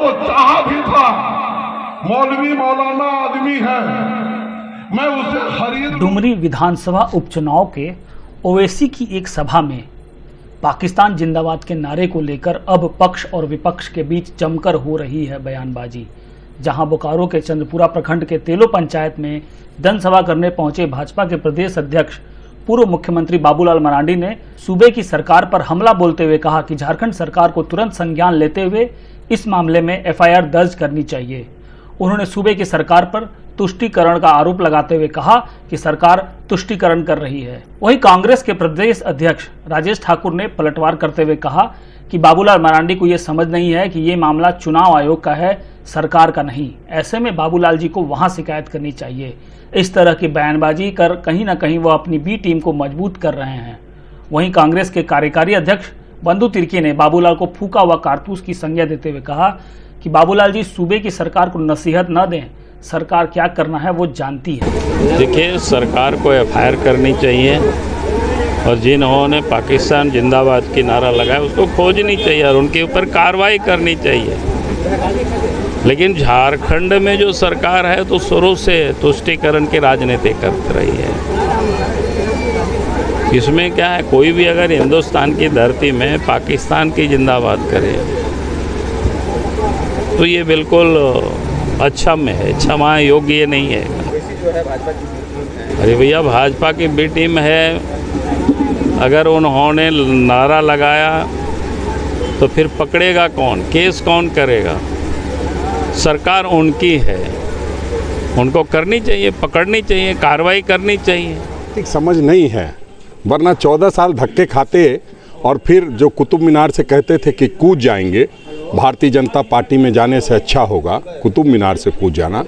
वो चाहा भी था, मौलवी मौलाना आदमी है, मैं उसे खरीद। डुमरी विधानसभा उपचुनाव के ओवैसी की एक सभा में पाकिस्तान जिंदाबाद के नारे को लेकर अब पक्ष और विपक्ष के बीच जमकर हो रही है बयानबाजी। जहां बोकारो के चंद्रपुरा प्रखंड के तेलो पंचायत में जनसभा करने पहुंचे भाजपा के प्रदेश अध्यक्ष पूर्व मुख्यमंत्री बाबूलाल मरांडी ने सूबे की सरकार पर हमला बोलते हुए कहा कि झारखंड सरकार को तुरंत संज्ञान लेते हुए इस मामले में एफआईआर दर्ज करनी चाहिए। उन्होंने सूबे की सरकार पर तुष्टीकरण का आरोप लगाते हुए कहा कि सरकार तुष्टीकरण कर रही है। वहीं कांग्रेस के प्रदेश अध्यक्ष राजेश ठाकुर ने पलटवार करते हुए कहा कि बाबूलाल मरांडी को यह समझ नहीं है कि ये मामला चुनाव आयोग का है, सरकार का नहीं। ऐसे में बाबूलाल जी को वहां शिकायत करनी चाहिए। इस तरह की बयानबाजी कर कहीं न कहीं वह अपनी बी टीम को मजबूत कर रहे हैं। वहीं कांग्रेस के कार्यकारी अध्यक्ष बंधु तिर्की ने बाबूलाल को फूका हुआ कारतूस की संज्ञा देते हुए कहा कि बाबूलाल जी सूबे की सरकार को नसीहत न दें, सरकार क्या करना है वो जानती है। देखिए, सरकार को एफआईआर करनी चाहिए और जिन्होंने पाकिस्तान जिंदाबाद की नारा लगाया उसको खोजनी चाहिए और उनके ऊपर कार्रवाई करनी चाहिए। लेकिन झारखंड में जो सरकार है तो शुरू से तुष्टीकरण की राजनीति करती रही है। इसमें क्या है, कोई भी अगर हिंदुस्तान की धरती में पाकिस्तान की जिंदाबाद करे तो ये बिल्कुल अक्षम है, क्षमा योग्य ये नहीं है। अरे भैया, भाजपा की बी टीम है, अगर उन्होंने नारा लगाया तो फिर पकड़ेगा कौन, केस कौन करेगा? सरकार उनकी है, उनको करनी चाहिए, पकड़नी चाहिए, कार्रवाई करनी चाहिए। ठीक समझ नहीं है, वरना 14 साल धक्के खाते और फिर जो कुतुब मीनार से कहते थे कि कूद जाएंगे, भारतीय जनता पार्टी में जाने से अच्छा होगा कुतुब मीनार से कूद जाना।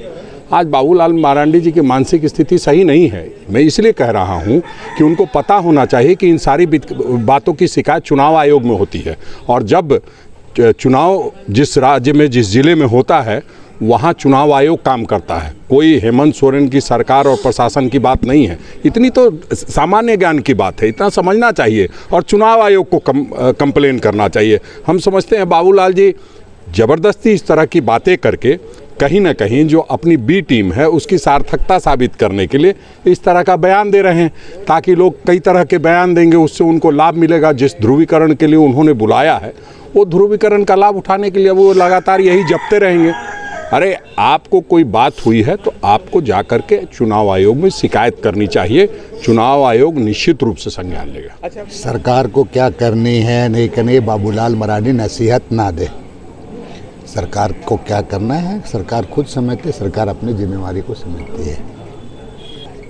आज बाबूलाल मरांडी जी की मानसिक स्थिति सही नहीं है। मैं इसलिए कह रहा हूं कि उनको पता होना चाहिए कि इन सारी बातों की शिकायत चुनाव आयोग में होती है और जब चुनाव जिस राज्य में जिस जिले में होता है वहाँ चुनाव आयोग काम करता है। कोई हेमंत सोरेन की सरकार और प्रशासन की बात नहीं है। इतनी तो सामान्य ज्ञान की बात है, इतना समझना चाहिए और चुनाव आयोग को कंप्लेन करना चाहिए। हम समझते हैं बाबूलाल जी ज़बरदस्ती इस तरह की बातें करके कहीं ना कहीं जो अपनी बी टीम है उसकी सार्थकता साबित करने के लिए इस तरह का बयान दे रहे हैं, ताकि लोग कई तरह के बयान देंगे, उससे उनको लाभ मिलेगा। जिस ध्रुवीकरण के लिए उन्होंने बुलाया है वो ध्रुवीकरण का लाभ उठाने के लिए वो लगातार यही जपते रहेंगे। अरे, आपको कोई बात हुई है तो आपको जा कर के चुनाव आयोग में शिकायत करनी चाहिए। चुनाव आयोग निश्चित रूप से संज्ञान लेगा। अच्छा, सरकार को क्या करनी है नहीं करनी, बाबूलाल मरांडी नसीहत ना दे। सरकार को क्या करना है सरकार खुद समझती है, सरकार अपनी जिम्मेवारी को समझती है।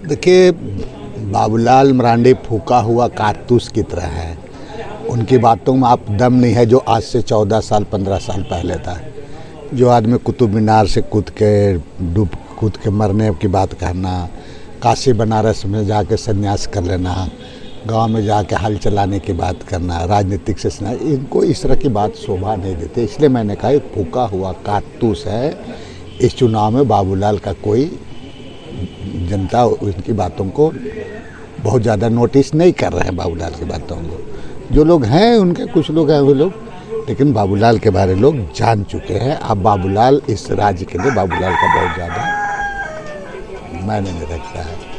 देखिए, बाबूलाल मरांडी फूका हुआ कारतूस की तरह है। उनकी बातों में आप दम नहीं है जो आज से 14 साल 15 साल पहले था। जो आदमी कुतुब मीनार से कूद के मरने की बात करना, काशी बनारस में जाके संन्यास कर लेना, गांव में जाके हल चलाने की बात करना, राजनीतिक से इनको इस तरह की बात शोभा नहीं देती। इसलिए मैंने कहा एक फूका हुआ कारतूस है। इस चुनाव में बाबूलाल का कोई जनता उनकी बातों को बहुत ज़्यादा नोटिस नहीं कर रहे हैं। बाबूलाल की बातों को जो लोग हैं, उनके कुछ लोग हैं वो लोग, लेकिन बाबूलाल के बारे लोग जान चुके हैं। अब बाबूलाल इस राज्य के लिए बाबूलाल का बहुत ज़्यादा मायने नहीं रखता है।